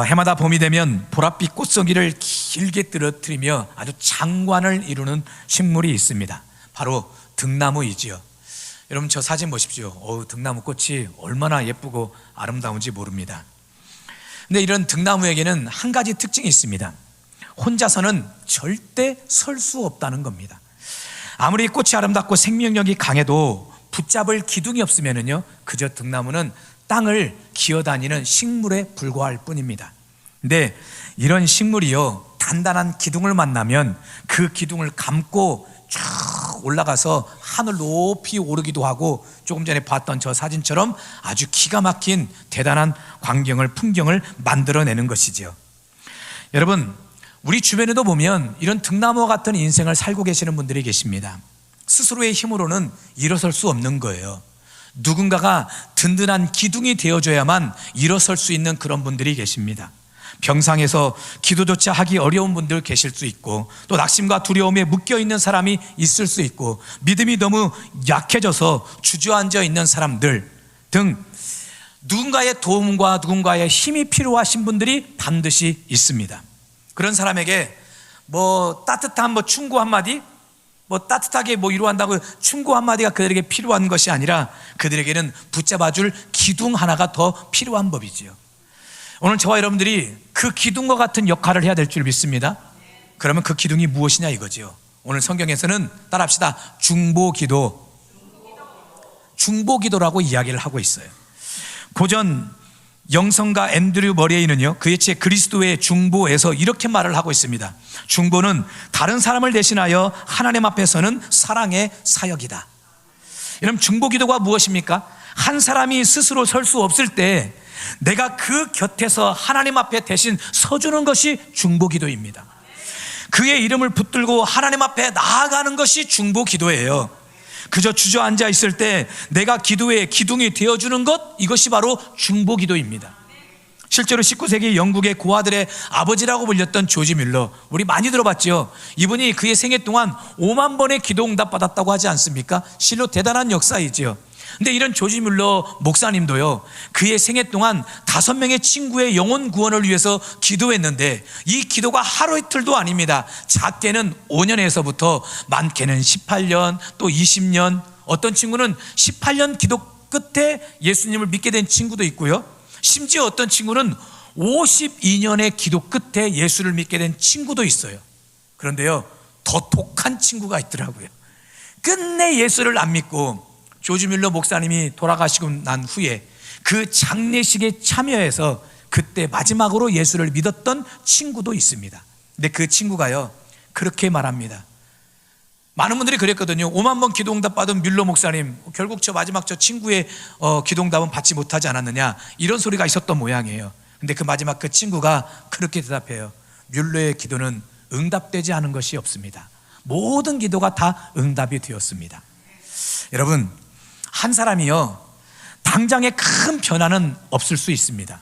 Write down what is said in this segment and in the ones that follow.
해마다 봄이 되면 보랏빛 꽃송이를 길게 떨어뜨리며 아주 장관을 이루는 식물이 있습니다. 바로 등나무이지요. 여러분 저 사진 보십시오. 등나무 꽃이 얼마나 예쁘고 아름다운지 모릅니다. 근데 이런 등나무에게는 한 가지 특징이 있습니다. 혼자서는 절대 설 수 없다는 겁니다. 아무리 꽃이 아름답고 생명력이 강해도 붙잡을 기둥이 없으면요 그저 등나무는 땅을 기어다니는 식물에 불과할 뿐입니다. 근데 이런 식물이요 단단한 기둥을 만나면 그 기둥을 감고 쭉 올라가서 하늘 높이 오르기도 하고, 조금 전에 봤던 저 사진처럼 아주 기가 막힌 대단한 풍경을 만들어내는 것이지요. 여러분 우리 주변에도 보면 이런 등나무와 같은 인생을 살고 계시는 분들이 계십니다. 스스로의 힘으로는 일어설 수 없는 거예요. 누군가가 든든한 기둥이 되어줘야만 일어설 수 있는 그런 분들이 계십니다. 병상에서 기도조차 하기 어려운 분들 계실 수 있고, 또 낙심과 두려움에 묶여있는 사람이 있을 수 있고, 믿음이 너무 약해져서 주저앉아 있는 사람들 등 누군가의 도움과 누군가의 힘이 필요하신 분들이 반드시 있습니다. 그런 사람에게 따뜻한 충고 한마디, 따뜻하게 위로한다고 충고 한마디가 그들에게 필요한 것이 아니라 그들에게는 붙잡아줄 기둥 하나가 더 필요한 법이지요. 오늘 저와 여러분들이 그 기둥과 같은 역할을 해야 될 줄 믿습니다. 그러면 그 기둥이 무엇이냐 이거지요. 오늘 성경에서는 따라합시다. 중보기도라고 이야기를 하고 있어요. 고전 영성가 앤드류 머레이는요 그의 책 그리스도의 중보에서 이렇게 말을 하고 있습니다. 중보는 다른 사람을 대신하여 하나님 앞에 서는 사랑의 사역이다. 여러분 중보기도가 무엇입니까? 한 사람이 스스로 설 수 없을 때 내가 그 곁에서 하나님 앞에 대신 서주는 것이 중보기도입니다. 그의 이름을 붙들고 하나님 앞에 나아가는 것이 중보기도예요. 그저 주저앉아 있을 때 내가 기도의 기둥이 되어주는 것, 이것이 바로 중보기도입니다. 실제로 19세기 영국의 고아들의 아버지라고 불렸던 조지 뮬러, 우리 많이 들어봤죠. 이분이 그의 생애 동안 5만 번의 기도 응답 받았다고 하지 않습니까? 실로 대단한 역사이지요. 근데 이런 조지 뮬러 목사님도요 그의 생애 동안 5명의 친구의 영혼 구원을 위해서 기도했는데, 이 기도가 하루 이틀도 아닙니다. 작게는 5년에서부터 많게는 18년, 또 20년, 어떤 친구는 18년 기도 끝에 예수님을 믿게 된 친구도 있고요, 심지어 어떤 친구는 52년의 기도 끝에 예수를 믿게 된 친구도 있어요. 그런데요 더 독한 친구가 있더라고요. 끝내 예수를 안 믿고 조지 뮬러 목사님이 돌아가시고 난 후에 그 장례식에 참여해서 그때 마지막으로 예수를 믿었던 친구도 있습니다. 근데 그 친구가요 그렇게 말합니다. 많은 분들이 그랬거든요. 5만 번 기도응답 받은 뮬러 목사님, 결국 저 마지막 저 친구의 기도응답은 받지 못하지 않았느냐, 이런 소리가 있었던 모양이에요. 근데 그 마지막 그 친구가 그렇게 대답해요. 뮬러의 기도는 응답되지 않은 것이 없습니다. 모든 기도가 다 응답이 되었습니다. 여러분 한 사람이요 당장의 큰 변화는 없을 수 있습니다.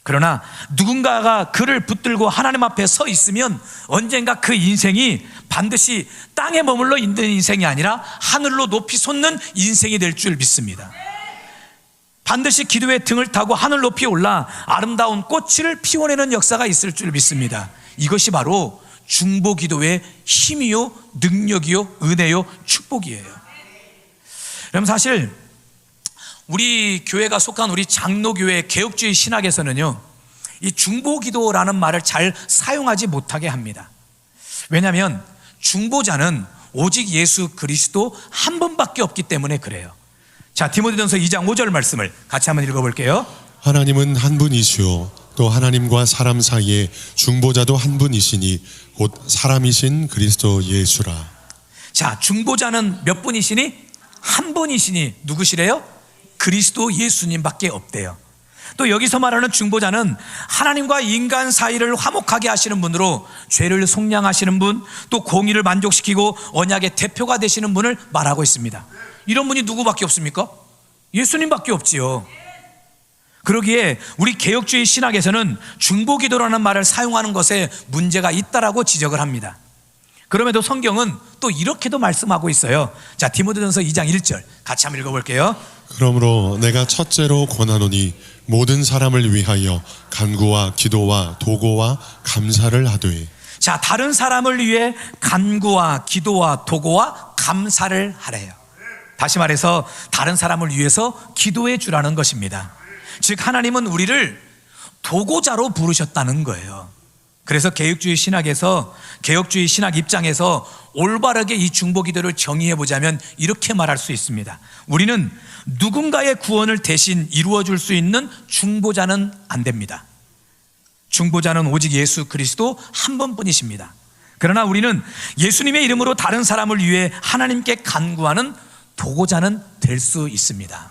그러나 누군가가 그를 붙들고 하나님 앞에 서 있으면 언젠가 그 인생이 반드시 땅에 머물러 있는 인생이 아니라 하늘로 높이 솟는 인생이 될 줄 믿습니다. 반드시 기도의 등을 타고 하늘 높이 올라 아름다운 꽃을 피워내는 역사가 있을 줄 믿습니다. 이것이 바로 중보기도의 힘이요 능력이요 은혜요 축복이에요. 그럼 사실 우리 교회가 속한 우리 장로교회 개혁주의 신학에서는요 이 중보기도라는 말을 잘 사용하지 못하게 합니다. 왜냐하면 중보자는 오직 예수 그리스도 한 분밖에 없기 때문에 그래요. 자, 디모데전서 2장 5절 말씀을 같이 한번 읽어볼게요. 하나님은 한 분이시오 또 하나님과 사람 사이에 중보자도 한 분이시니 곧 사람이신 그리스도 예수라. 자, 중보자는 몇 분이시니? 한 분이시니 누구시래요? 그리스도 예수님밖에 없대요. 또 여기서 말하는 중보자는 하나님과 인간 사이를 화목하게 하시는 분으로 죄를 속량하시는 분, 또 공의를 만족시키고 언약의 대표가 되시는 분을 말하고 있습니다. 이런 분이 누구밖에 없습니까? 예수님밖에 없지요. 그러기에 우리 개혁주의 신학에서는 중보기도라는 말을 사용하는 것에 문제가 있다라고 지적을 합니다. 그럼에도 성경은 또 이렇게도 말씀하고 있어요. 자, 디모데전서 2장 1절 같이 한번 읽어볼게요. 그러므로 내가 첫째로 권하노니 모든 사람을 위하여 간구와 기도와 도고와 감사를 하되. 자, 다른 사람을 위해 간구와 기도와 도고와 감사를 하래요. 다시 말해서 다른 사람을 위해서 기도해 주라는 것입니다. 즉 하나님은 우리를 도고자로 부르셨다는 거예요. 그래서 개혁주의 신학에서, 개혁주의 신학 입장에서 올바르게 이 중보 기도를 정의해 보자면 이렇게 말할 수 있습니다. 우리는 누군가의 구원을 대신 이루어 줄 수 있는 중보자는 안 됩니다. 중보자는 오직 예수 그리스도 한 분뿐이십니다. 그러나 우리는 예수님의 이름으로 다른 사람을 위해 하나님께 간구하는 도고자는 될 수 있습니다.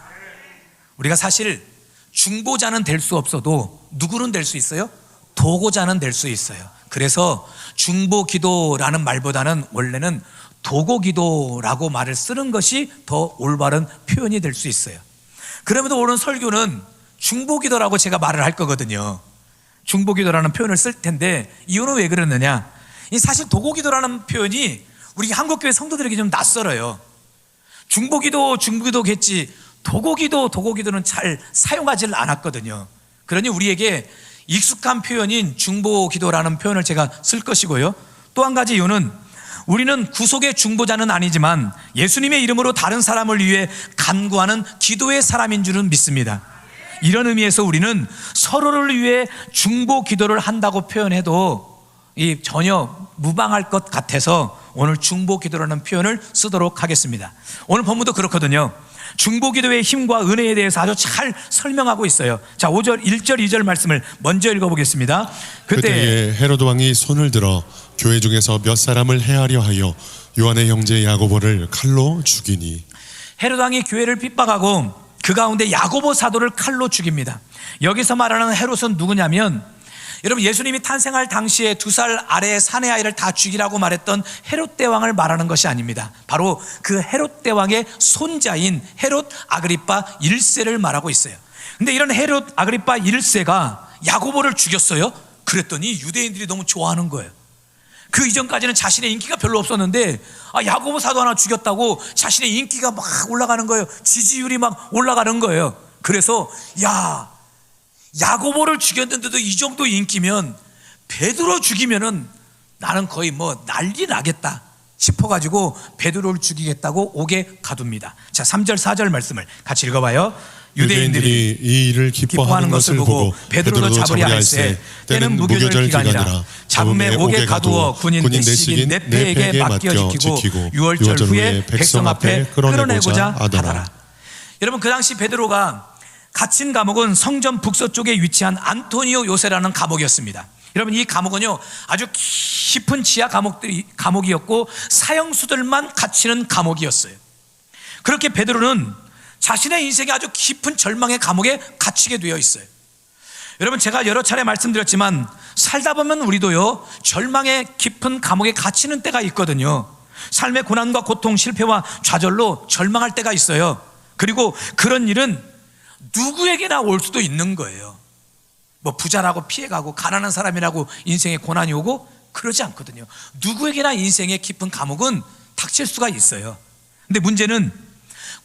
우리가 사실 중보자는 될 수 없어도 누구는 될 수 있어요? 도고자는 될 수 있어요. 그래서 중보 기도라는 말보다는 원래는 도고 기도라고 말을 쓰는 것이 더 올바른 표현이 될 수 있어요. 그럼에도 오늘 설교는 중보 기도라고 제가 말을 할 거거든요. 중보 기도라는 표현을 쓸 텐데 이유는 왜 그러느냐? 사실 도고 기도라는 표현이 우리 한국교회 성도들에게 좀 낯설어요. 중보 기도, 중보 기도겠지 도고 기도는 잘 사용하지 않았거든요. 그러니 우리에게 익숙한 표현인 중보 기도라는 표현을 제가 쓸 것이고요. 또 한 가지 이유는 우리는 구속의 중보자는 아니지만 예수님의 이름으로 다른 사람을 위해 간구하는 기도의 사람인 줄은 믿습니다. 이런 의미에서 우리는 서로를 위해 중보 기도를 한다고 표현해도 전혀 무방할 것 같아서 오늘 중보 기도라는 표현을 쓰도록 하겠습니다. 오늘 본문도 그렇거든요. 중보 기도의 힘과 은혜에 대해서 아주 잘 설명하고 있어요. 자, 5절, 1절, 2절 말씀을 먼저 읽어보겠습니다. 그때에 헤로드 왕이 손을 들어 교회 중에서 몇 사람을 해하려 하여 요한의 형제 야고보를 칼로 죽이니. 헤로드 왕이 교회를 핍박하고 그 가운데 야고보 사도를 칼로 죽입니다. 여기서 말하는 헤롯은 누구냐면, 여러분 예수님이 탄생할 당시에 2살 아래의 사내 아이를 다 죽이라고 말했던 헤롯 대왕을 말하는 것이 아닙니다. 바로 그 헤롯 대왕의 손자인 헤롯 아그리파 1세를 말하고 있어요. 근데 이런 헤롯 아그리파 1세가 야고보를 죽였어요. 그랬더니 유대인들이 너무 좋아하는 거예요. 그 이전까지는 자신의 인기가 별로 없었는데 야고보 사도 하나 죽였다고 자신의 인기가 막 올라가는 거예요. 지지율이 막 올라가는 거예요. 그래서 야고보를 죽였는데도 이 정도 인기면 베드로 죽이면은 나는 거의 뭐 난리 나겠다 싶어가지고 베드로를 죽이겠다고 옥에 가둡니다. 자, 3절 4절 말씀을 같이 읽어봐요. 유대인들이 이 일을 기뻐하는 것을 보고 베드로도 잡으려 할세 때는 무교절 기간이라 잡음에 옥에 가두어 군인 대식인 네페에게 맡겨 지키고 6월절 후에 백성 앞에 끌어내고자 하더라. 여러분 그 당시 베드로가 갇힌 감옥은 성전 북서쪽에 위치한 안토니오 요새라는 감옥이었습니다. 여러분 이 감옥은요 아주 깊은 지하 감옥이었고 사형수들만 갇히는 감옥이었어요. 그렇게 베드로는 자신의 인생에 아주 깊은 절망의 감옥에 갇히게 되어 있어요. 여러분 제가 여러 차례 말씀드렸지만 살다 보면 우리도요 절망의 깊은 감옥에 갇히는 때가 있거든요. 삶의 고난과 고통, 실패와 좌절로 절망할 때가 있어요. 그리고 그런 일은 누구에게나 올 수도 있는 거예요. 뭐 부자라고 피해가고 가난한 사람이라고 인생에 고난이 오고 그러지 않거든요. 누구에게나 인생의 깊은 감옥은 닥칠 수가 있어요. 근데 문제는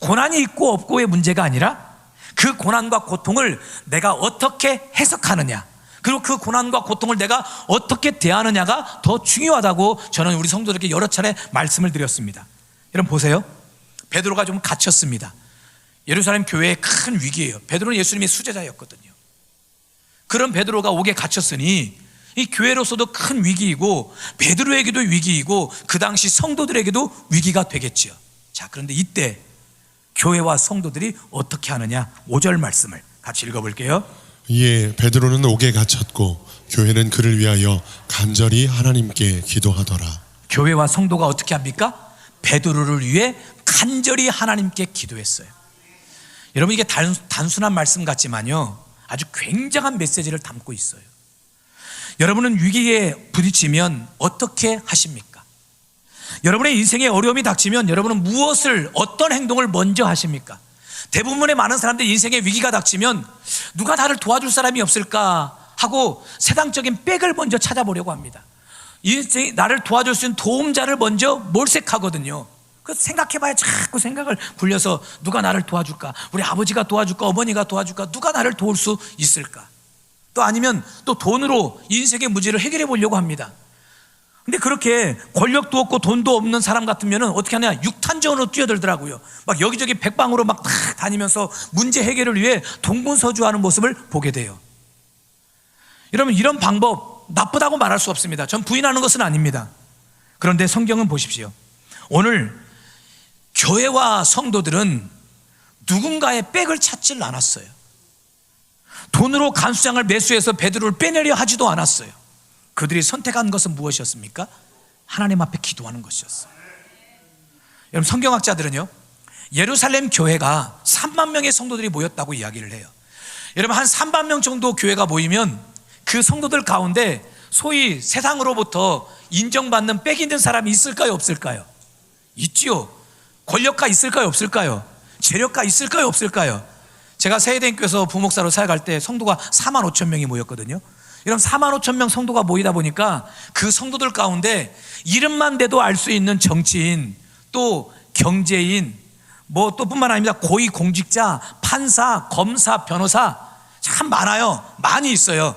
고난이 있고 없고의 문제가 아니라 그 고난과 고통을 내가 어떻게 해석하느냐, 그리고 그 고난과 고통을 내가 어떻게 대하느냐가 더 중요하다고 저는 우리 성도들에게 여러 차례 말씀을 드렸습니다. 여러분 보세요. 베드로가 좀 갇혔습니다. 예루살렘 교회의 큰 위기예요. 베드로는 예수님의 수제자였거든요. 그런 베드로가 옥에 갇혔으니 이 교회로서도 큰 위기이고 베드로에게도 위기이고 그 당시 성도들에게도 위기가 되겠지요. 자, 그런데 이때 교회와 성도들이 어떻게 하느냐, 5절 말씀을 같이 읽어볼게요. 이에 베드로는 옥에 갇혔고 교회는 그를 위하여 간절히 하나님께 기도하더라. 교회와 성도가 어떻게 합니까? 베드로를 위해 간절히 하나님께 기도했어요. 여러분 이게 단순한 말씀 같지만요 아주 굉장한 메시지를 담고 있어요. 여러분은 위기에 부딪히면 어떻게 하십니까? 여러분의 인생에 어려움이 닥치면 여러분은 무엇을, 어떤 행동을 먼저 하십니까? 대부분의 많은 사람들이 인생에 위기가 닥치면 누가 나를 도와줄 사람이 없을까 하고 세상적인 백을 먼저 찾아보려고 합니다. 인생에 나를 도와줄 수 있는 도움자를 먼저 몰색하거든요. 그 생각해봐야 자꾸 생각을 굴려서 누가 나를 도와줄까? 우리 아버지가 도와줄까? 어머니가 도와줄까? 누가 나를 도울 수 있을까? 또 아니면 또 돈으로 인생의 문제를 해결해 보려고 합니다. 근데 그렇게 권력도 없고 돈도 없는 사람 같으면 어떻게 하냐? 육탄전으로 뛰어들더라고요. 막 여기저기 백방으로 막 다니면서 문제 해결을 위해 동분서주하는 모습을 보게 돼요. 여러분, 이런 방법 나쁘다고 말할 수 없습니다. 전 부인하는 것은 아닙니다. 그런데 성경은 보십시오. 오늘 교회와 성도들은 누군가의 백을 찾질 않았어요. 돈으로 간수장을 매수해서 베드로를 빼내려 하지도 않았어요. 그들이 선택한 것은 무엇이었습니까? 하나님 앞에 기도하는 것이었어요. 여러분, 성경학자들은요, 예루살렘 교회가 3만 명의 성도들이 모였다고 이야기를 해요. 여러분, 한 3만 명 정도 교회가 모이면 그 성도들 가운데 소위 세상으로부터 인정받는 빽 있는 사람이 있을까요, 없을까요? 있지요. 권력가 있을까요, 없을까요? 재력가 있을까요, 없을까요? 제가 세대인교에서 부목사로 사역할 때 성도가 4만 5천 명이 모였거든요. 이런 4만 5천 명 성도가 모이다 보니까 그 성도들 가운데 이름만 대도 알 수 있는 정치인, 또 경제인, 뭐 또 뿐만 아니라 고위공직자, 판사, 검사, 변호사 참 많아요. 많이 있어요.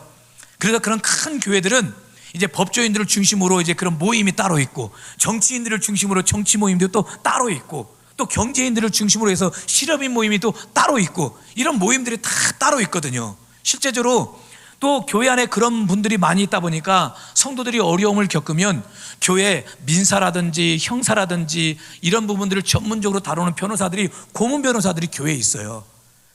그래서 그런 큰 교회들은 이제 법조인들을 중심으로 이제 그런 모임이 따로 있고, 정치인들을 중심으로 정치 모임도 또 따로 있고, 또 경제인들을 중심으로 해서 실업인 모임이 또 따로 있고, 이런 모임들이 다 따로 있거든요. 실제적으로 또 교회 안에 그런 분들이 많이 있다 보니까 성도들이 어려움을 겪으면 교회 민사라든지 형사라든지 이런 부분들을 전문적으로 다루는 변호사들이, 고문 변호사들이 교회에 있어요.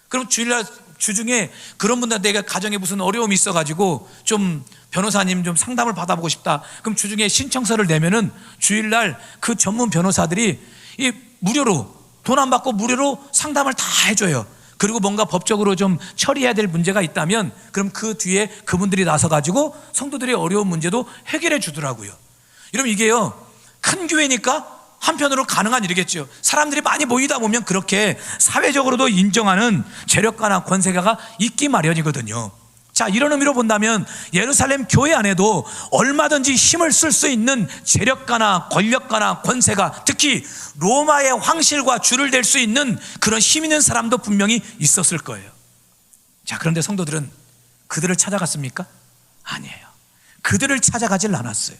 그럼 주일날 주중에 그런 분들, 내가 가정에 무슨 어려움이 있어가지고 좀 변호사님 좀 상담을 받아보고 싶다, 그럼 주중에 신청서를 내면은 주일날 그 전문 변호사들이 이 무료로, 돈 안 받고 무료로 상담을 다 해줘요. 그리고 뭔가 법적으로 좀 처리해야 될 문제가 있다면 그럼 그 뒤에 그분들이 나서가지고 성도들의 어려운 문제도 해결해 주더라고요. 여러분, 이게요, 큰 교회니까 한편으로 가능한 일이겠죠. 사람들이 많이 모이다 보면 그렇게 사회적으로도 인정하는 재력가나 권세가가 있기 마련이거든요. 자, 이런 의미로 본다면 예루살렘 교회 안에도 얼마든지 힘을 쓸 수 있는 재력가나 권력가나 권세가, 특히 로마의 황실과 줄을 댈 수 있는 그런 힘 있는 사람도 분명히 있었을 거예요. 자, 그런데 성도들은 그들을 찾아갔습니까? 아니에요. 그들을 찾아가질 않았어요.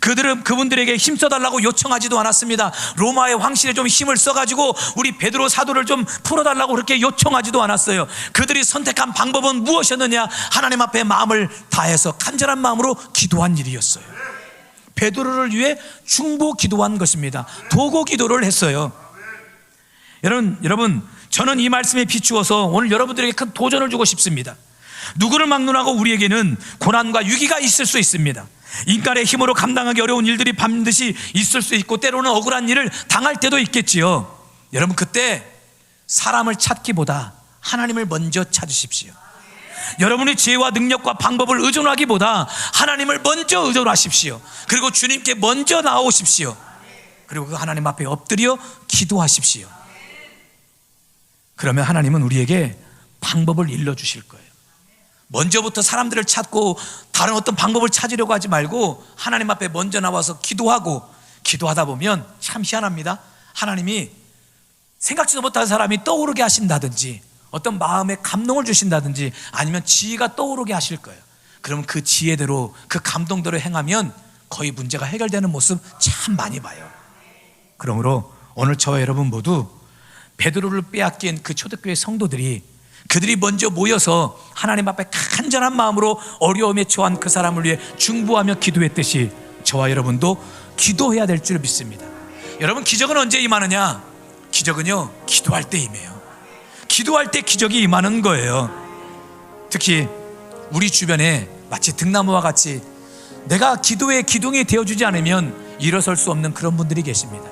그들은 그분들에게 힘써달라고 요청하지도 않았습니다. 로마의 황실에 좀 힘을 써가지고 우리 베드로 사도를 좀 풀어달라고 그렇게 요청하지도 않았어요. 그들이 선택한 방법은 무엇이었느냐? 하나님 앞에 마음을 다해서 간절한 마음으로 기도한 일이었어요. 베드로를 위해 중보 기도한 것입니다. 도고 기도를 했어요. 여러분, 저는 이 말씀에 비추어서 오늘 여러분들에게 큰 도전을 주고 싶습니다. 누구를 막론하고 우리에게는 고난과 위기가 있을 수 있습니다. 인간의 힘으로 감당하기 어려운 일들이 반드시 있을 수 있고, 때로는 억울한 일을 당할 때도 있겠지요. 여러분, 그때 사람을 찾기보다 하나님을 먼저 찾으십시오. 여러분의 지혜와 능력과 방법을 의존하기보다 하나님을 먼저 의존하십시오. 그리고 주님께 먼저 나오십시오. 그리고 그 하나님 앞에 엎드려 기도하십시오. 그러면 하나님은 우리에게 방법을 일러주실 거예요. 먼저부터 사람들을 찾고 다른 어떤 방법을 찾으려고 하지 말고 하나님 앞에 먼저 나와서 기도하다 보면 참 희한합니다. 하나님이 생각지도 못한 사람이 떠오르게 하신다든지, 어떤 마음에 감동을 주신다든지, 아니면 지혜가 떠오르게 하실 거예요. 그러면 그 지혜대로, 그 감동대로 행하면 거의 문제가 해결되는 모습 참 많이 봐요. 그러므로 오늘 저와 여러분 모두 베드로를 빼앗긴 그 초대교회 성도들이, 그들이 먼저 모여서 하나님 앞에 간절한 마음으로 어려움에 처한 그 사람을 위해 중보하며 기도했듯이 저와 여러분도 기도해야 될 줄 믿습니다. 여러분, 기적은 언제 임하느냐? 기적은요, 기도할 때 임해요. 기도할 때 기적이 임하는 거예요. 특히 우리 주변에 마치 등나무와 같이 내가 기도에 기둥이 되어주지 않으면 일어설 수 없는 그런 분들이 계십니다.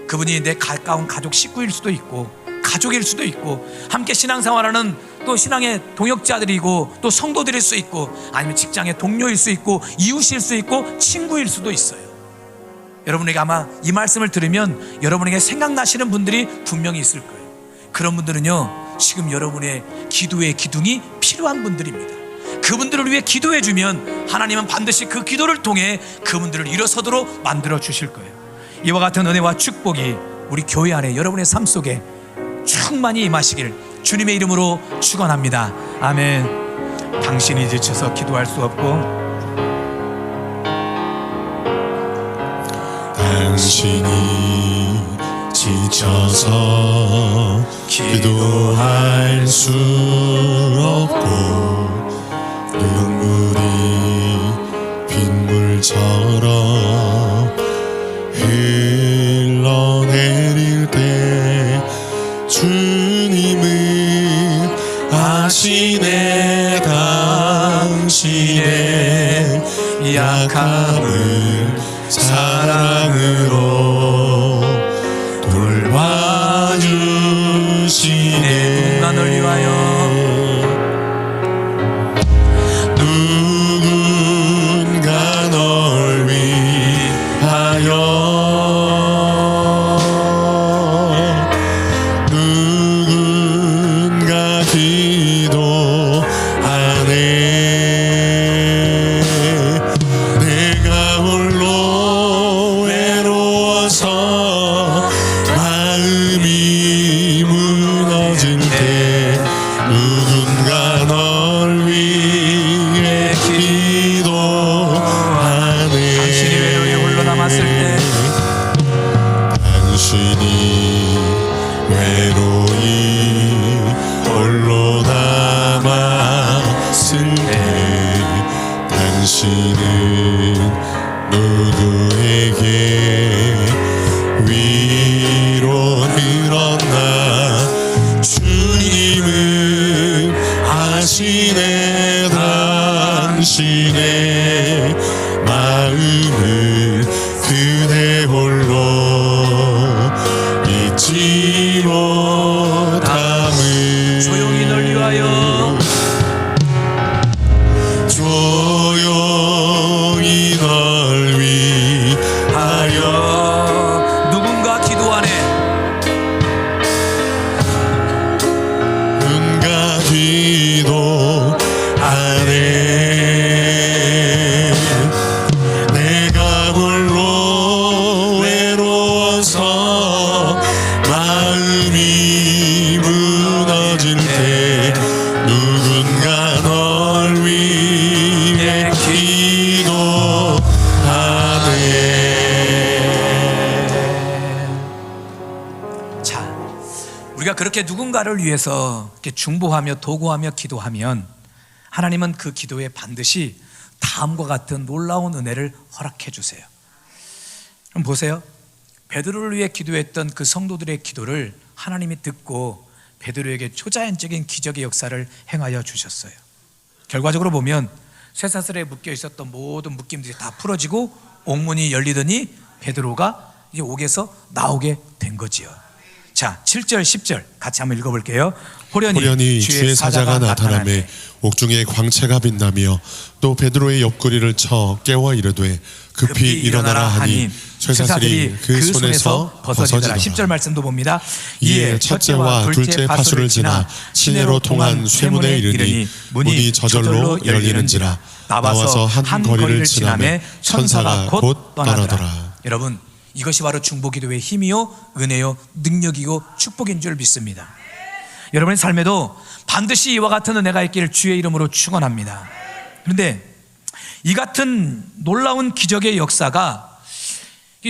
그분이 내 가까운 가족 식구일 수도 있고, 가족일 수도 있고, 함께 신앙생활하는 또 신앙의 동역자들이고, 또 성도들일 수 있고, 아니면 직장의 동료일 수 있고, 이웃일 수 있고, 친구일 수도 있어요. 여러분에게 아마 이 말씀을 들으면 여러분에게 생각나시는 분들이 분명히 있을 거예요. 그런 분들은요, 지금 여러분의 기도의 기둥이 필요한 분들입니다. 그분들을 위해 기도해 주면 하나님은 반드시 그 기도를 통해 그분들을 일어서도록 만들어 주실 거예요. 이와 같은 은혜와 축복이 우리 교회 안에 여러분의 삶 속에 충만히 임하시길 주님의 이름으로 축원합니다. 아멘. 당신이 지쳐서 기도할 수 없고 당신이 지쳐서 기도할 수 없고 눈물이 빗물처럼 흘러내릴 때 주님은 아시네 당신의 약함을 사랑으로 돌봐주시네. 누군가 널 위하여 누군가 널 위하여 누군가 기도하네. 내가 홀로 외로워서 마음이 무너질 때 누군가 널 위해 기도하네. 당신이 외로이 홀로 남았을 때 당신이 외로이 홀로 남았을 때 당신은 누구에게 위로를 얻나. 주님은 아시네 당신의 마음을 그대 홀로 잊지 못함을. 조용히 널 위하여 조용히 널 위하여 누군가 기도하네. 누군가 기도하네. 내가 홀로 외로워서 마음이 무너질 때 누군가 널 위해 기도하네. 자, 우리가 그렇게 누군가를 위해서 이렇게 중보하며 도구하며 기도하면 하나님은 그 기도에 반드시 다음과 같은 놀라운 은혜를 허락해 주세요. 그럼 보세요. 베드로를 위해 기도했던 그 성도들의 기도를 하나님이 듣고 베드로에게 초자연적인 기적의 역사를 행하여 주셨어요. 결과적으로 보면 쇠사슬에 묶여 있었던 모든 묶임들이 다 풀어지고 옥문이 열리더니 베드로가 이제 옥에서 나오게 된 거지요. 자, 7절 10절 같이 한번 읽어볼게요. 호련히 주의 사자가 나타나매 옥중에 광채가 빛나며 또 베드로의 옆구리를 쳐 깨워 이르되 급히 일어나라 하니 쇠사슬이 그 손에서 벗어지더라. 10절 말씀도 봅니다. 이에 첫째와 둘째 파수를 지나 시내로 통한 쇠문에 이르니 문이 저절로 열리는지라. 나와서 한 거리를 지나매 천사가 곧 떠나더라. 여러분, 이것이 바로 중보기도의 힘이요 은혜요 능력이고 축복인 줄 믿습니다. 여러분의 삶에도 반드시 이와 같은 은혜가 있기를 주의 이름으로 축원합니다. 그런데 이 같은 놀라운 기적의 역사가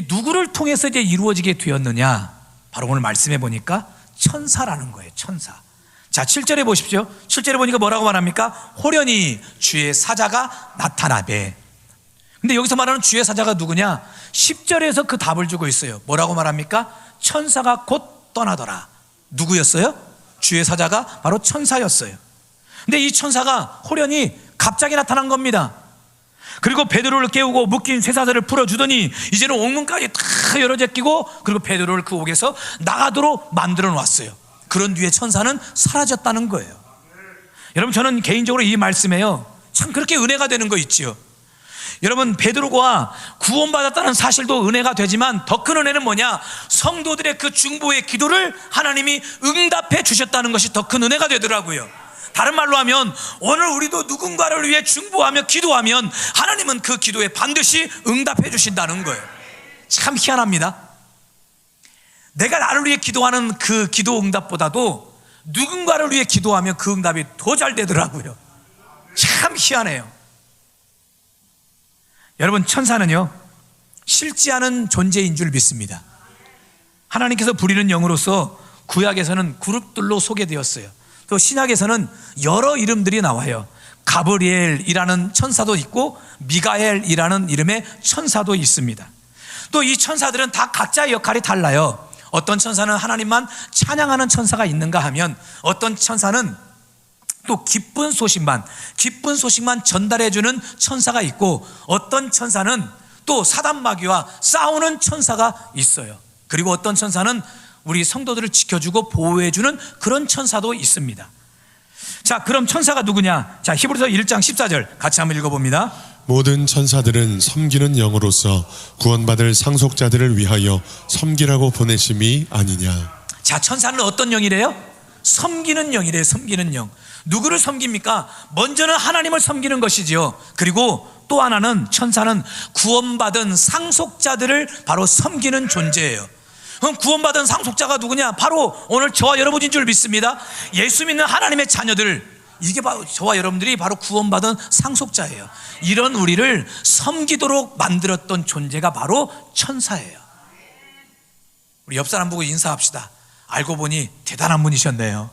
누구를 통해서 이제 이루어지게 되었느냐? 바로 오늘 말씀해 보니까 천사라는 거예요. 천사. 자, 7절에 보십시오. 7절에 보니까 뭐라고 말합니까? 호련히 주의 사자가 나타나되. 근데 여기서 말하는 주의 사자가 누구냐? 10절에서 그 답을 주고 있어요. 뭐라고 말합니까? 천사가 곧 떠나더라. 누구였어요? 주의 사자가 바로 천사였어요. 근데 이 천사가 호련히 갑자기 나타난 겁니다. 그리고 베드로를 깨우고 묶인 쇠사슬을 풀어주더니 이제는 옥문까지 다 열어제끼고 그리고 베드로를 그 옥에서 나가도록 만들어 놨어요. 그런 뒤에 천사는 사라졌다는 거예요. 여러분, 저는 개인적으로 이 말씀에요 참 그렇게 은혜가 되는 거 있지요. 여러분, 베드로가 구원받았다는 사실도 은혜가 되지만 더 큰 은혜는 뭐냐? 성도들의 그 중보의 기도를 하나님이 응답해 주셨다는 것이 더 큰 은혜가 되더라고요. 다른 말로 하면 오늘 우리도 누군가를 위해 중보하며 기도하면 하나님은 그 기도에 반드시 응답해 주신다는 거예요. 참 희한합니다. 내가 나를 위해 기도하는 그 기도 응답보다도 누군가를 위해 기도하면 그 응답이 더 잘 되더라고요. 참 희한해요. 여러분, 천사는요 싫지 않은 존재인 줄 믿습니다. 하나님께서 부리는 영으로서 구약에서는 그룹들로 소개되었어요. 또 신약에서는 여러 이름들이 나와요. 가브리엘이라는 천사도 있고 미가엘이라는 이름의 천사도 있습니다. 또 이 천사들은 다 각자의 역할이 달라요. 어떤 천사는 하나님만 찬양하는 천사가 있는가 하면, 어떤 천사는 또 기쁜 소식만 전달해주는 천사가 있고, 어떤 천사는 또 사단 마귀와 싸우는 천사가 있어요. 그리고 어떤 천사는 우리 성도들을 지켜주고 보호해주는 그런 천사도 있습니다. 자, 그럼 천사가 누구냐? 자, 히브리서 1장 14절 같이 한번 읽어봅니다. 모든 천사들은 섬기는 영으로서 구원받을 상속자들을 위하여 섬기라고 보내심이 아니냐. 자, 천사는 어떤 영이래요? 섬기는 영이래요. 섬기는 영. 누구를 섬깁니까? 먼저는 하나님을 섬기는 것이지요. 그리고 또 하나는, 천사는 구원받은 상속자들을 바로 섬기는 존재예요. 그럼 구원받은 상속자가 누구냐? 바로 오늘 저와 여러분인 줄 믿습니다. 예수 믿는 하나님의 자녀들, 이게 바로 저와 여러분들이 바로 구원받은 상속자예요. 이런 우리를 섬기도록 만들었던 존재가 바로 천사예요. 우리 옆 사람 보고 인사합시다. 알고 보니 대단한 분이셨네요.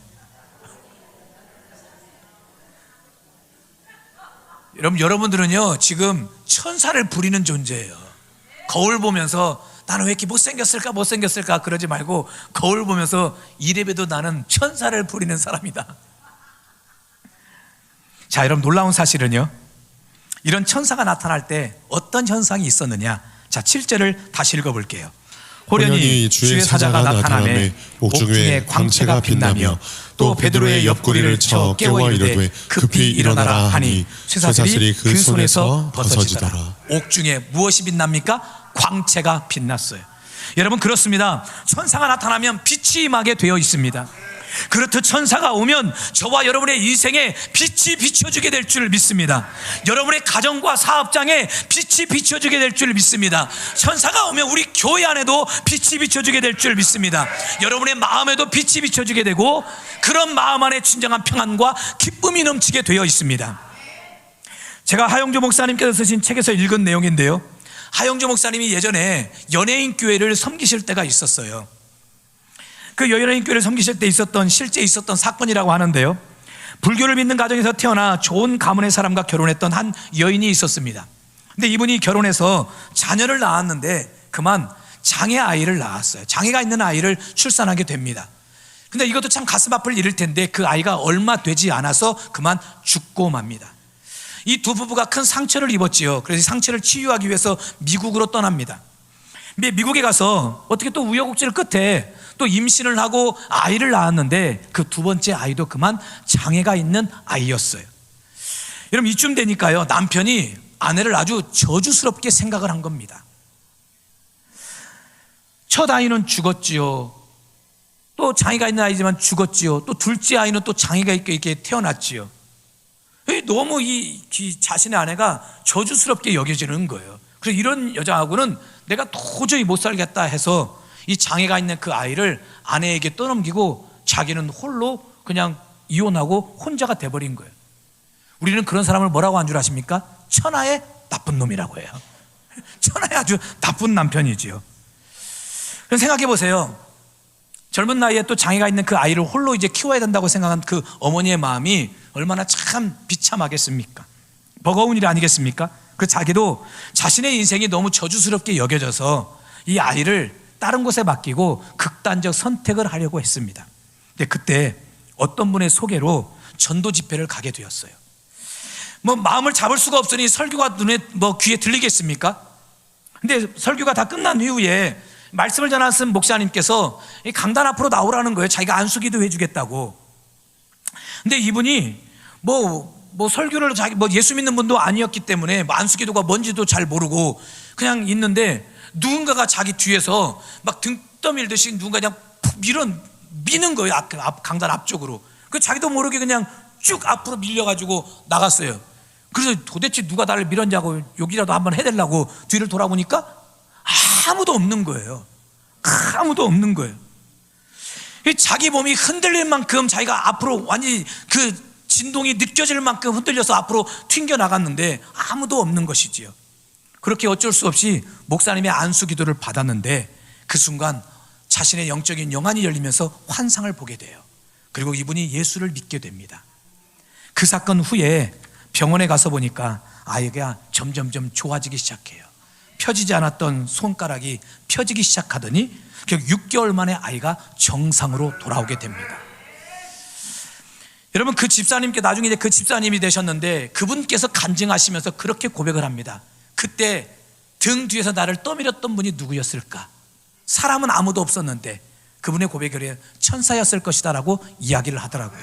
여러분들은요 지금 천사를 부리는 존재예요. 거울 보면서 나는 왜 이렇게 못생겼을까 그러지 말고, 거울 보면서 이래봬도 나는 천사를 부리는 사람이다. 자, 여러분, 놀라운 사실은요, 이런 천사가 나타날 때 어떤 현상이 있었느냐. 자, 7절을 다시 읽어볼게요. 호련히 주의 사자가 나타나매 옥중에 광채가 빛나며 또 베드로의 옆구리를 쳐 깨워 이르되 급히 일어나라 하니 쇠사슬이 그 손에서 벗어지더라. 옥중에 무엇이 빛납니까? 광채가 빛났어요. 여러분, 그렇습니다. 천사가 나타나면 빛이 임하게 되어 있습니다. 그렇듯 천사가 오면 저와 여러분의 인생에 빛이 비춰주게 될 줄 믿습니다. 여러분의 가정과 사업장에 빛이 비춰주게 될 줄 믿습니다. 천사가 오면 우리 교회 안에도 빛이 비춰주게 될 줄 믿습니다. 여러분의 마음에도 빛이 비춰주게 되고, 그런 마음 안에 진정한 평안과 기쁨이 넘치게 되어 있습니다. 제가 하영조 목사님께서 쓰신 책에서 읽은 내용인데요, 하영조 목사님이 예전에 연예인 교회를 섬기실 때가 있었어요. 그 연예인 교회를 섬기실 때 실제 있었던 사건이라고 하는데요, 불교를 믿는 가정에서 태어나 좋은 가문의 사람과 결혼했던 한 여인이 있었습니다. 근데 이분이 결혼해서 자녀를 낳았는데 그만 장애 아이를 낳았어요. 장애가 있는 아이를 출산하게 됩니다. 근데 이것도 참 가슴 아플 일일 텐데 그 아이가 얼마 되지 않아서 그만 죽고 맙니다. 이 두 부부가 큰 상처를 입었지요. 그래서 상처를 치유하기 위해서 미국으로 떠납니다. 근데 미국에 가서 어떻게 또 우여곡절 끝에 또 임신을 하고 아이를 낳았는데 그 두 번째 아이도 그만 장애가 있는 아이였어요. 여러분, 이쯤 되니까요, 남편이 아내를 아주 저주스럽게 생각을 한 겁니다. 첫 아이는 죽었지요. 또 장애가 있는 아이지만 죽었지요. 또 둘째 아이는 또 장애가 있게 이렇게 태어났지요. 너무 이 자신의 아내가 저주스럽게 여겨지는 거예요. 그래서 이런 여자하고는 내가 도저히 못 살겠다 해서 이 장애가 있는 그 아이를 아내에게 떠넘기고 자기는 홀로 그냥 이혼하고 혼자가 돼버린 거예요. 우리는 그런 사람을 뭐라고 한 줄 아십니까? 천하의 나쁜 놈이라고 해요. 천하의 아주 나쁜 남편이지요. 그럼 생각해 보세요. 젊은 나이에 또 장애가 있는 그 아이를 홀로 이제 키워야 된다고 생각한 그 어머니의 마음이 얼마나 참 비참하겠습니까? 버거운 일 아니겠습니까? 그 자기도 자신의 인생이 너무 저주스럽게 여겨져서 이 아이를 다른 곳에 맡기고 극단적 선택을 하려고 했습니다. 근데 그때 어떤 분의 소개로 전도 집회를 가게 되었어요. 마음을 잡을 수가 없으니 설교가 귀에 들리겠습니까? 근데 설교가 다 끝난 이후에 말씀을 전하신 목사님께서 이 강단 앞으로 나오라는 거예요. 자기가 안수기도 해주겠다고. 근데 이분이 설교를 예수 믿는 분도 아니었기 때문에 안수기도가 뭔지도 잘 모르고 그냥 있는데, 누군가가 자기 뒤에서 막 등 떠밀듯이 누군가 그냥 미는 거예요. 강단 앞쪽으로. 그 자기도 모르게 그냥 쭉 앞으로 밀려가지고 나갔어요. 그래서 도대체 누가 나를 밀었냐고 욕이라도 한번 해달라고 뒤를 돌아보니까 아무도 없는 거예요. 아무도 없는 거예요. 자기 몸이 흔들릴 만큼 자기가 앞으로 완전히 그 진동이 느껴질 만큼 흔들려서 앞으로 튕겨 나갔는데 아무도 없는 것이지요. 그렇게 어쩔 수 없이 목사님의 안수 기도를 받았는데 그 순간 자신의 영적인 영안이 열리면서 환상을 보게 돼요. 그리고 이분이 예수를 믿게 됩니다. 그 사건 후에 병원에 가서 보니까 아이가 점점점 좋아지기 시작해요. 펴지지 않았던 손가락이 펴지기 시작하더니 결국 6개월 만에 아이가 정상으로 돌아오게 됩니다. 여러분, 그 집사님께 나중에 이제 그 집사님이 되셨는데 그분께서 간증하시면서 그렇게 고백을 합니다. 그때 등 뒤에서 나를 떠밀었던 분이 누구였을까? 사람은 아무도 없었는데 그분의 고백을 천사였을 것이다 라고 이야기를 하더라고요.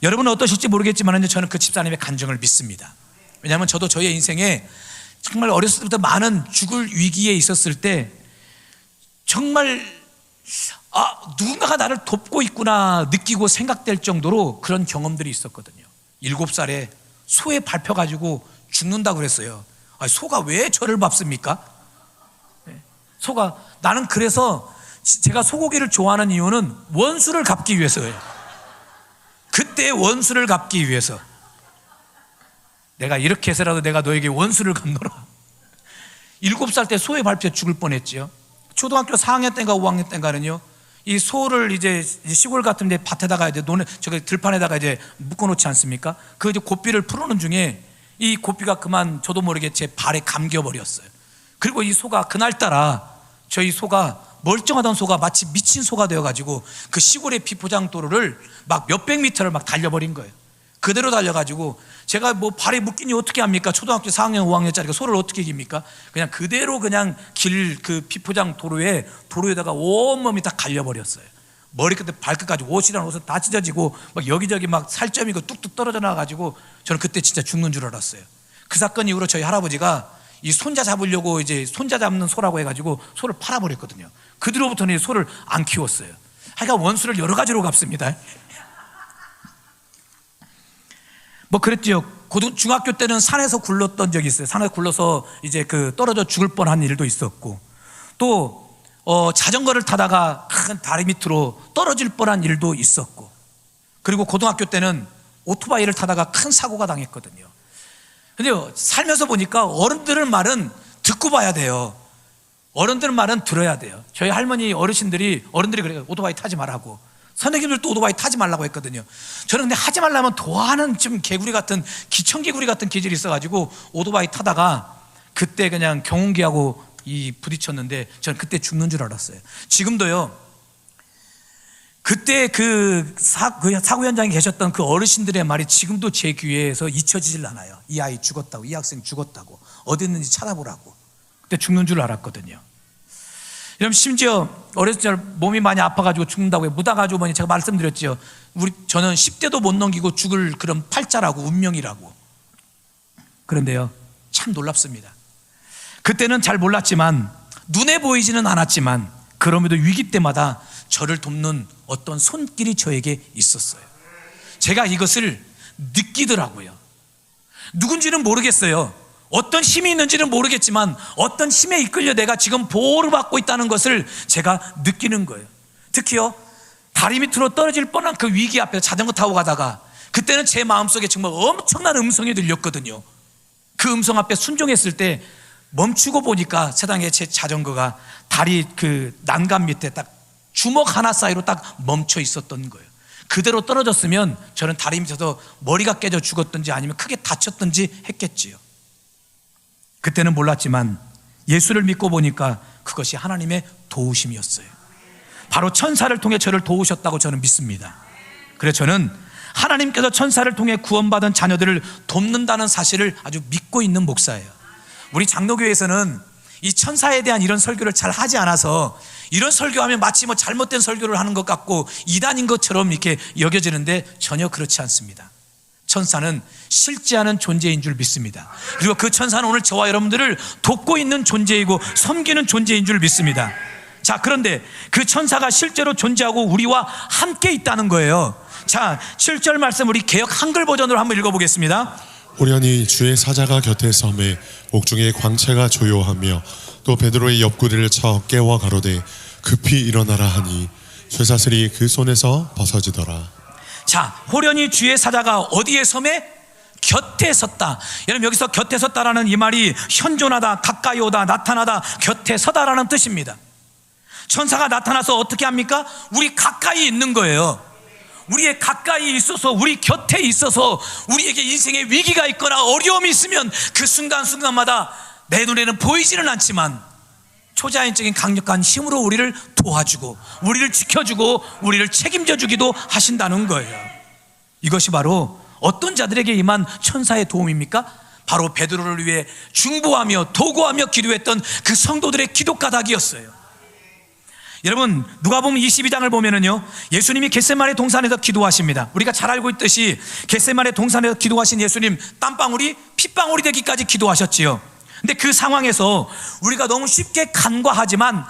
여러분은 어떠실지 모르겠지만 저는 그 집사님의 간증을 믿습니다. 왜냐하면 저도 저의 인생에 정말 어렸을 때부터 많은 죽을 위기에 있었을 때 정말 누군가가 나를 돕고 있구나 느끼고 생각될 정도로 그런 경험들이 있었거든요. 7살에 소에 밟혀가지고 죽는다고 그랬어요. 소가 왜 저를 밟습니까? 소가, 나는 그래서 제가 소고기를 좋아하는 이유는 원수를 갚기 위해서예요. 그때 원수를 갚기 위해서. 내가 이렇게 해서라도 내가 너에게 원수를 갚노라. 7살 때 소에 밟혀 죽을 뻔했지요. 초등학교 4학년 때인가 5학년 때인가는요, 이 소를 이제 시골 같은 데 밭에다가 이제 저기 들판에다가 이제 묶어놓지 않습니까? 그 이제 고삐를 풀어놓은 중에 이 고삐가 그만 저도 모르게 제 발에 감겨버렸어요. 그리고 이 소가 그날따라 저희 소가 멀쩡하던 소가 마치 미친 소가 되어가지고 그 시골의 비포장 도로를 막 몇백 미터를 막 달려버린 거예요. 그대로 달려가지고 제가 뭐 발에 묶이니 어떻게 합니까? 초등학교 4학년 5학년짜리가 소를 어떻게 이깁니까? 그냥 그대로 그냥 길 그 비포장 도로에다가 온몸이 다 갈려버렸어요. 머리끝에 발끝까지 옷이랑 옷은 다 찢어지고 막 여기저기 막 살점이고 뚝뚝 떨어져 나가가지고 저는 그때 진짜 죽는 줄 알았어요. 그 사건 이후로 저희 할아버지가 이 손자 잡으려고 이제 손자 잡는 소라고 해가지고 소를 팔아버렸거든요. 그 뒤로부터는 소를 안 키웠어요. 하여간 원수를 여러 가지로 갚습니다. 뭐 그랬죠. 중학교 때는 산에서 굴렀던 적이 있어요. 산에 굴러서 이제 그 떨어져 죽을 뻔한 일도 있었고, 또 자전거를 타다가 큰 다리 밑으로 떨어질 뻔한 일도 있었고, 그리고 고등학교 때는 오토바이를 타다가 큰 사고가 당했거든요. 근데 살면서 보니까 어른들의 말은 듣고 봐야 돼요. 어른들 말은 들어야 돼요. 저희 할머니 어르신들이 그래요. 오토바이 타지 말라고. 선생님들도 오토바이 타지 말라고 했거든요. 저는 근데 하지 말라면 더하는 좀 개구리 같은 기천개구리 같은 기질이 있어가지고 오토바이 타다가 그때 그냥 경운기하고 부딪혔는데 저는 그때 죽는 줄 알았어요. 지금도요, 그때 그 사고 현장에 계셨던 그 어르신들의 말이 지금도 제 귀에서 잊혀지질 않아요. 이 아이 죽었다고, 이 학생 죽었다고, 어디 있는지 찾아보라고. 그때 죽는 줄 알았거든요. 여러분, 심지어 어렸을 때 몸이 많이 아파가지고 죽는다고 묻어가지고 보니 제가 말씀드렸죠. 저는 10대도 못 넘기고 죽을 그런 팔자라고, 운명이라고. 그런데요, 참 놀랍습니다. 그때는 잘 몰랐지만, 눈에 보이지는 않았지만, 그럼에도 위기 때마다 저를 돕는 어떤 손길이 저에게 있었어요. 제가 이것을 느끼더라고요. 누군지는 모르겠어요. 어떤 힘이 있는지는 모르겠지만 어떤 힘에 이끌려 내가 지금 보호를 받고 있다는 것을 제가 느끼는 거예요. 특히요, 다리 밑으로 떨어질 뻔한 그 위기 앞에 자전거 타고 가다가 그때는 제 마음속에 정말 엄청난 음성이 들렸거든요. 그 음성 앞에 순종했을 때 멈추고 보니까 세상에 제 자전거가 다리 그 난간 밑에 딱 주먹 하나 사이로 딱 멈춰 있었던 거예요. 그대로 떨어졌으면 저는 다리 밑에서 머리가 깨져 죽었든지 아니면 크게 다쳤든지 했겠지요. 그때는 몰랐지만 예수를 믿고 보니까 그것이 하나님의 도우심이었어요. 바로 천사를 통해 저를 도우셨다고 저는 믿습니다. 그래서 저는 하나님께서 천사를 통해 구원받은 자녀들을 돕는다는 사실을 아주 믿고 있는 목사예요. 우리 장로교회에서는 이 천사에 대한 이런 설교를 잘 하지 않아서 이런 설교하면 마치 뭐 잘못된 설교를 하는 것 같고 이단인 것처럼 이렇게 여겨지는데 전혀 그렇지 않습니다. 천사는 실제하는 존재인 줄 믿습니다. 그리고 그 천사는 오늘 저와 여러분들을 돕고 있는 존재이고 섬기는 존재인 줄 믿습니다. 자, 그런데 그 천사가 실제로 존재하고 우리와 함께 있다는 거예요. 자, 7절 말씀 우리 개역 한글 버전으로 한번 읽어보겠습니다. 우연히 주의 사자가 곁에 섬에 옥중에 광채가 조요하며 또 베드로의 옆구리를 쳐 깨워 가로되 급히 일어나라 하니 쇠사슬이 그 손에서 벗어지더라. 자, 호련히 주의 사자가 어디에 섬에? 곁에 섰다. 여러분, 여기서 곁에 섰다라는 이 말이 현존하다, 가까이 오다, 나타나다, 곁에 서다라는 뜻입니다. 천사가 나타나서 어떻게 합니까? 우리 가까이 있는 거예요. 우리의 가까이 있어서, 우리 곁에 있어서, 우리에게 인생의 위기가 있거나 어려움이 있으면 그 순간순간마다 내 눈에는 보이지는 않지만 초자연적인 강력한 힘으로 우리를 도와주고, 우리를 지켜주고, 우리를 책임져 주기도 하신다는 거예요. 이것이 바로 어떤 자들에게 임한 천사의 도움입니까? 바로 베드로를 위해 중보하며 도구하며 기도했던 그 성도들의 기도 까닭이었어요. 여러분, 누가복음 22장을 보면은요, 예수님이 겟세마네 동산에서 기도하십니다. 우리가 잘 알고 있듯이 겟세마네 동산에서 기도하신 예수님, 땀방울이 핏방울이 되기까지 기도하셨지요. 근데 그 상황에서 우리가 너무 쉽게 간과하지만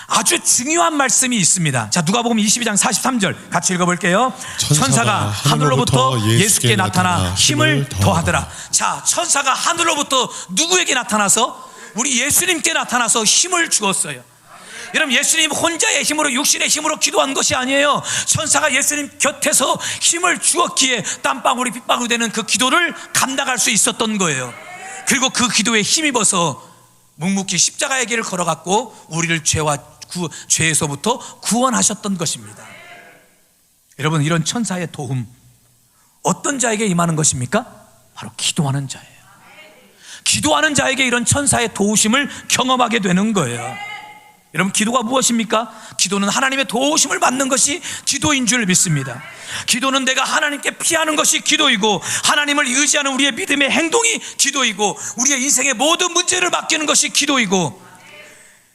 아주 중요한 말씀이 있습니다. 자, 누가복음 22장 43절 같이 읽어볼게요. 천사가 하늘로부터 예수께 나타나 힘을 더하더라. 자, 천사가 하늘로부터 누구에게 나타나서? 우리 예수님께 나타나서 힘을 주었어요. 여러분, 예수님 혼자의 힘으로, 육신의 힘으로 기도한 것이 아니에요. 천사가 예수님 곁에서 힘을 주었기에 땀방울이 핏방울이 되는 그 기도를 감당할 수 있었던 거예요. 그리고 그 기도에 힘입어서 묵묵히 십자가의 길을 걸어갔고 우리를 죄에서부터 구원하셨던 것입니다. 여러분, 이런 천사의 도움, 어떤 자에게 임하는 것입니까? 바로 기도하는 자예요. 기도하는 자에게 이런 천사의 도우심을 경험하게 되는 거예요. 여러분, 기도가 무엇입니까? 기도는 하나님의 도우심을 받는 것이 기도인 줄 믿습니다. 기도는 내가 하나님께 피하는 것이 기도이고, 하나님을 의지하는 우리의 믿음의 행동이 기도이고, 우리의 인생의 모든 문제를 맡기는 것이 기도이고,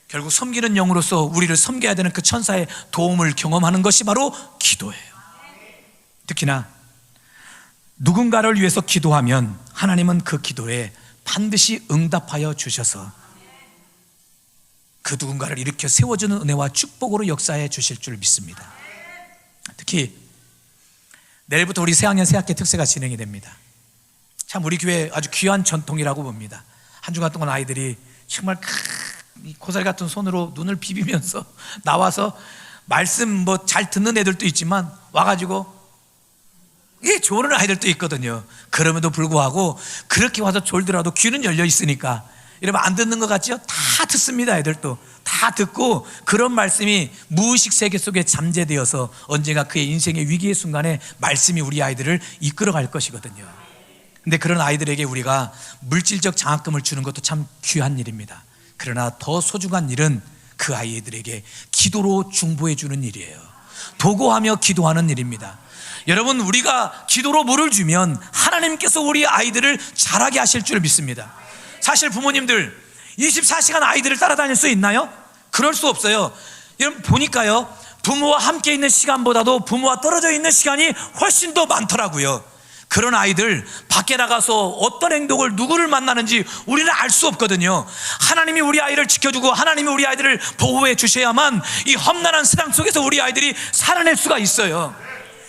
결국 섬기는 영으로서 우리를 섬겨야 되는 그 천사의 도움을 경험하는 것이 바로 기도예요. 특히나 누군가를 위해서 기도하면 하나님은 그 기도에 반드시 응답하여 주셔서 그 누군가를 일으켜 세워주는 은혜와 축복으로 역사해 주실 줄 믿습니다. 특히 내일부터 우리 새학년 새학기 특세가 진행이 됩니다. 참 우리 교회 아주 귀한 전통이라고 봅니다. 한 주간 동안 아이들이 정말 고사리 같은 손으로 눈을 비비면서 나와서 말씀 잘 듣는 애들도 있지만 와가지고 조는 아이들도 있거든요. 그럼에도 불구하고 그렇게 와서 졸더라도 귀는 열려 있으니까, 여러분, 안 듣는 것 같죠? 다 듣습니다. 애들도 다 듣고 그런 말씀이 무의식 세계 속에 잠재되어서 언젠가 그의 인생의 위기의 순간에 말씀이 우리 아이들을 이끌어갈 것이거든요. 근데 그런 아이들에게 우리가 물질적 장학금을 주는 것도 참 귀한 일입니다. 그러나 더 소중한 일은 그 아이들에게 기도로 중보해 주는 일이에요. 도구하며 기도하는 일입니다. 여러분, 우리가 기도로 물을 주면 하나님께서 우리 아이들을 자라게 하실 줄 믿습니다. 사실 부모님들 24시간 아이들을 따라다닐 수 있나요? 그럴 수 없어요. 여러분, 보니까요, 부모와 함께 있는 시간보다도 부모와 떨어져 있는 시간이 훨씬 더 많더라고요. 그런 아이들 밖에 나가서 어떤 행동을, 누구를 만나는지 우리는 알 수 없거든요. 하나님이 우리 아이를 지켜주고 하나님이 우리 아이들을 보호해 주셔야만 이 험난한 세상 속에서 우리 아이들이 살아낼 수가 있어요.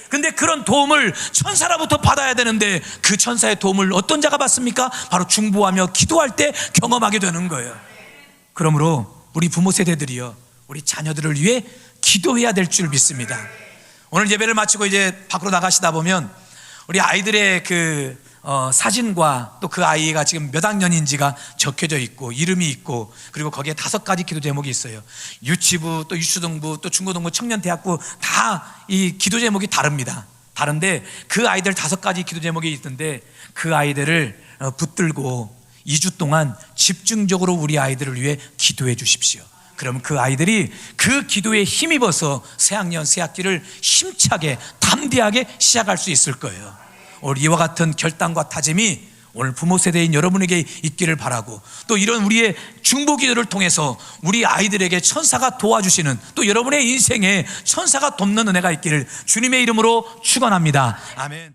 근데 그런 도움을 천사로부터 받아야 되는데 그 천사의 도움을 어떤 자가 받습니까? 바로 중보하며 기도할 때 경험하게 되는 거예요. 그러므로 우리 부모 세대들이요, 우리 자녀들을 위해 기도해야 될 줄 믿습니다. 오늘 예배를 마치고 이제 밖으로 나가시다 보면 우리 아이들의 사진과 또 그 아이가 지금 몇 학년인지가 적혀져 있고 이름이 있고, 그리고 거기에 5가지 기도 제목이 있어요. 유치부, 또 유초등부, 또 중고등부, 청년대학부 다 이 기도 제목이 다릅니다. 다른데 그 아이들 5가지 기도 제목이 있던데 그 아이들을 붙들고 2주 동안 집중적으로 우리 아이들을 위해 기도해 주십시오. 그럼 그 아이들이 그 기도에 힘입어서 새학년 새학기를 힘차게 담대하게 시작할 수 있을 거예요. 오늘 이와 같은 결단과 다짐이 오늘 부모 세대인 여러분에게 있기를 바라고, 또 이런 우리의 중보 기도를 통해서 우리 아이들에게 천사가 도와주시는, 또 여러분의 인생에 천사가 돕는 은혜가 있기를 주님의 이름으로 축원합니다. 아멘.